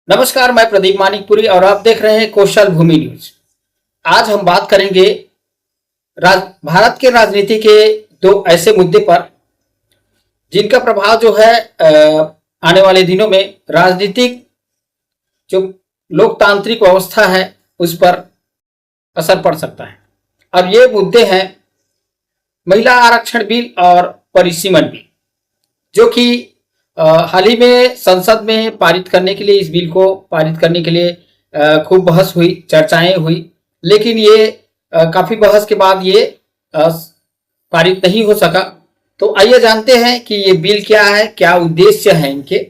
नमस्कार, मैं प्रदीप मानिकपुरी और आप देख रहे हैं कौशल भूमि न्यूज। आज हम बात करेंगे भारत के राजनीति के दो ऐसे मुद्दे पर जिनका प्रभाव जो है आने वाले दिनों में राजनीतिक जो लोकतांत्रिक व्यवस्था है उस पर असर पड़ सकता है। और ये मुद्दे हैं महिला आरक्षण बिल और परिसीमन बिल, जो कि हाल ही में संसद में पारित करने के लिए, इस बिल को पारित करने के लिए खूब बहस हुई, चर्चाएं हुई, लेकिन ये काफी बहस के बाद ये पारित नहीं हो सका। तो आइए जानते हैं कि ये बिल क्या है, क्या उद्देश्य है इनके।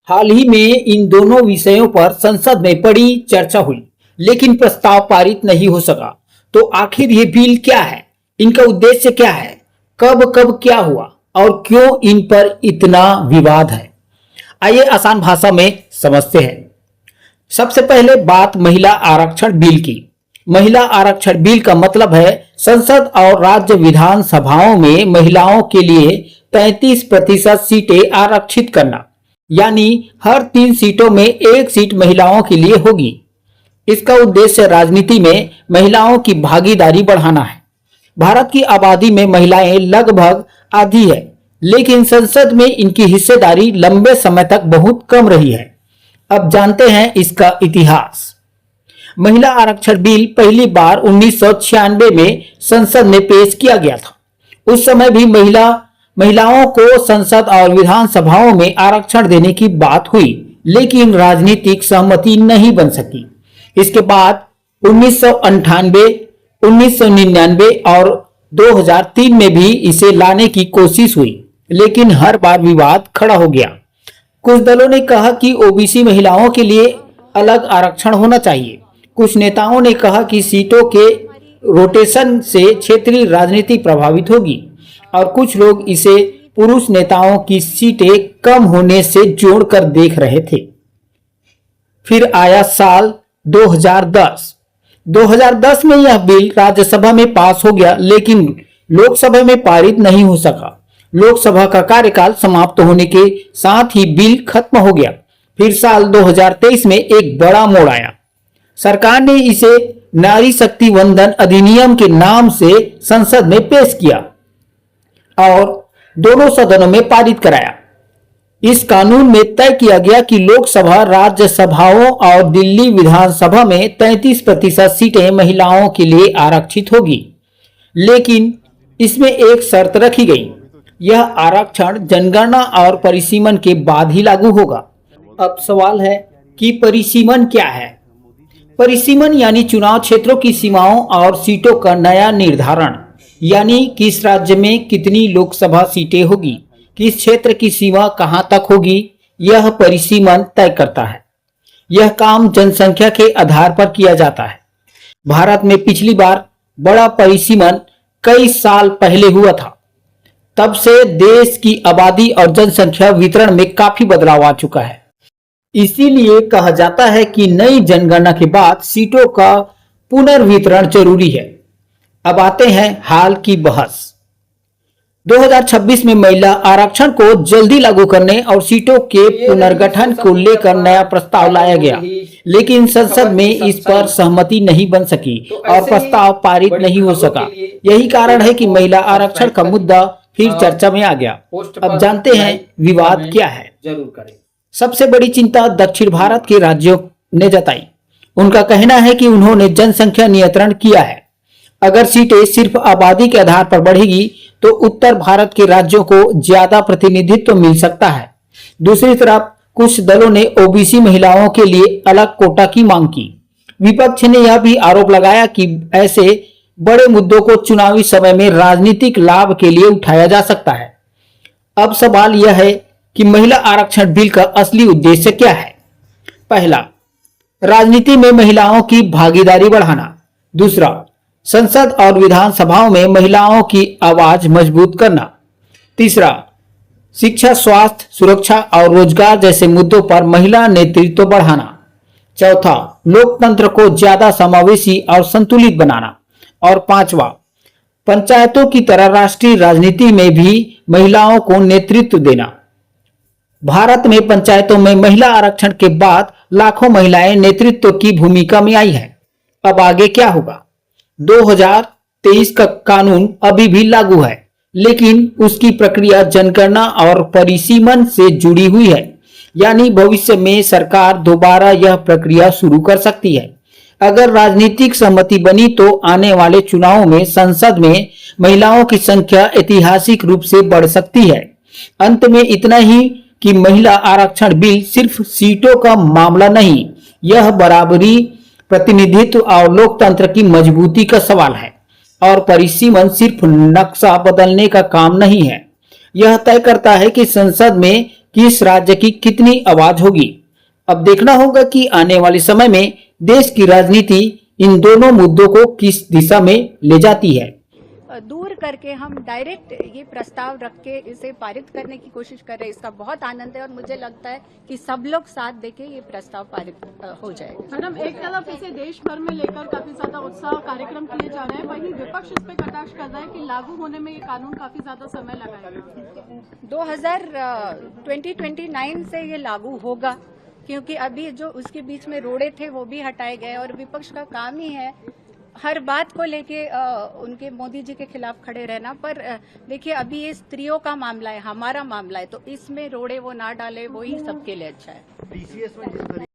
हाल ही में इन दोनों विषयों पर संसद में बड़ी चर्चा हुई, लेकिन प्रस्ताव पारित नहीं हो सका। तो आखिर ये बिल क्या है, इनका उद्देश्य क्या है, कब कब क्या हुआ और क्यों इन पर इतना विवाद है, आइए आसान भाषा में समझते हैं। सबसे पहले बात महिला आरक्षण बिल की। महिला आरक्षण बिल का मतलब है संसद और राज्य विधानसभाओं में महिलाओं के लिए 33% सीटें आरक्षित करना, यानी हर 3 सीटों में 1 सीट महिलाओं के लिए होगी। इसका उद्देश्य राजनीति में महिलाओं की भागीदारी बढ़ाना है। भारत की आबादी में महिलाएं लगभग आधी है, लेकिन संसद में इनकी हिस्सेदारी लंबे समय तक बहुत कम रही है। अब जानते हैं इसका इतिहास। महिला आरक्षण बिल पहली बार 1996 में संसद में पेश किया गया था। उस समय भी महिलाओं को संसद और विधानसभाओं में आरक्षण देने की बात हुई, लेकिन राजनीतिक सहमति नहीं बन सकी। इसके बाद 1998, 1999 और 2003 में भी इसे लाने की कोशिश हुई, लेकिन हर बार विवाद खड़ा हो गया। कुछ दलों ने कहा कि ओबीसी महिलाओं के लिए अलग आरक्षण होना चाहिए। कुछ नेताओं ने कहा कि सीटों के रोटेशन से क्षेत्रीय राजनीति प्रभावित होगी, और कुछ लोग इसे पुरुष नेताओं की सीटें कम होने से जोड़कर देख रहे थे। फिर आया साल 2010। 2010 में यह बिल राज्यसभा में पास हो गया, लेकिन लोकसभा में पारित नहीं हो सका। लोकसभा का कार्यकाल समाप्त होने के साथ ही बिल खत्म हो गया। फिर साल 2023 में एक बड़ा मोड़ आया। सरकार ने इसे नारी शक्ति वंदन अधिनियम के नाम से संसद में पेश किया और दोनों सदनों में पारित कराया। इस कानून में तय किया गया कि लोकसभा, राज्यसभाओं और दिल्ली विधानसभा में 33% सीटें महिलाओं के लिए आरक्षित होगी, लेकिन इसमें एक शर्त रखी गई। यह आरक्षण जनगणना और परिसीमन के बाद ही लागू होगा। अब सवाल है कि परिसीमन क्या है। परिसीमन यानी चुनाव क्षेत्रों की सीमाओं और सीटों का नया निर्धारण, यानी किस राज्य में कितनी लोकसभा सीटें होगी, किस क्षेत्र की सीमा कहां तक होगी, यह परिसीमन तय करता है। यह काम जनसंख्या के आधार पर किया जाता है। भारत में पिछली बार बड़ा परिसीमन कई साल पहले हुआ था। तब से देश की आबादी और जनसंख्या वितरण में काफी बदलाव आ चुका है। इसीलिए कहा जाता है कि नई जनगणना के बाद सीटों का पुनर्वितरण जरूरी है। अब आते हैं हाल की बहस। 2026 में महिला आरक्षण को जल्दी लागू करने और सीटों के पुनर्गठन को लेकर नया प्रस्ताव लाया गया, लेकिन संसद में इस पर सहमति नहीं बन सकी और प्रस्ताव पारित नहीं हो सका। यही कारण है कि महिला आरक्षण का मुद्दा फिर चर्चा में आ गया। अब जानते हैं विवाद क्या है। जरूर करें। सबसे बड़ी चिंता दक्षिण भारत के राज्यों ने जताई। उनका कहना है कि उन्होंने जनसंख्या नियंत्रण किया है। अगर सीटें सिर्फ आबादी के आधार पर बढ़ेगी तो उत्तर भारत के राज्यों को ज्यादा प्रतिनिधित्व मिल सकता है। दूसरी तरफ कुछ दलों ने ओबीसी महिलाओं के लिए अलग कोटा की मांग की। विपक्ष ने यह भी आरोप लगाया कि ऐसे बड़े मुद्दों को चुनावी समय में राजनीतिक लाभ के लिए उठाया जा सकता है। अब सवाल यह है कि महिला आरक्षण बिल का असली उद्देश्य क्या है। पहला, राजनीति में महिलाओं की भागीदारी बढ़ाना। दूसरा, संसद और विधानसभाओं में महिलाओं की आवाज मजबूत करना। तीसरा, शिक्षा, स्वास्थ्य, सुरक्षा और रोजगार जैसे मुद्दों पर महिला नेतृत्व बढ़ाना। चौथा, लोकतंत्र को ज्यादा समावेशी और संतुलित बनाना। और पांचवा, पंचायतों की तरह राष्ट्रीय राजनीति में भी महिलाओं को नेतृत्व देना। भारत में पंचायतों में महिला आरक्षण के बाद लाखों महिलाएं नेतृत्व की भूमिका में आई है। अब आगे क्या होगा? 2023 का कानून अभी भी लागू है, लेकिन उसकी प्रक्रिया जनगणना और परिसीमन से जुड़ी हुई है। यानी भविष्य में सरकार दोबारा यह प्रक्रिया शुरू कर सकती है। अगर राजनीतिक सहमति बनी तो आने वाले चुनावों में संसद में महिलाओं की संख्या ऐतिहासिक रूप से बढ़ सकती है। अंत में इतना ही कि महिला आरक्षण बिल सिर्फ सीटों का मामला नहीं, यह बराबरी, प्रतिनिधित्व और लोकतंत्र की मजबूती का सवाल है। और परिसीमन सिर्फ नक्शा बदलने का काम नहीं है, यह तय करता है कि संसद में किस राज्य की कितनी आवाज होगी। अब देखना होगा कि आने वाले समय में देश की राजनीति इन दोनों मुद्दों को किस दिशा में ले जाती है। दूर करके हम डायरेक्ट ये प्रस्ताव रख के इसे पारित करने की कोशिश कर रहे हैं। इसका बहुत आनंद है और मुझे लगता है कि सब लोग साथ देके ये प्रस्ताव पारित हो जाएगा। मैडम, एक तरफ इसे देश भर में लेकर काफी ज्यादा उत्साह कार्यक्रम किए जा रहे हैं, वहीं विपक्ष इस पे कटाक्ष कर रहा है कि लागू होने में ये कानून काफी ज्यादा समय लगाएगा। 2029 से ये लागू होगा, क्योंकि अभी जो उसके बीच में रोड़े थे वो भी हटाए गए और विपक्ष का काम ही है हर बात को लेके उनके मोदी जी के खिलाफ खड़े रहना। पर देखिए, अभी ये स्त्रियों का मामला है, हमारा मामला है, तो इसमें रोड़े वो ना डाले, वही सबके लिए अच्छा है।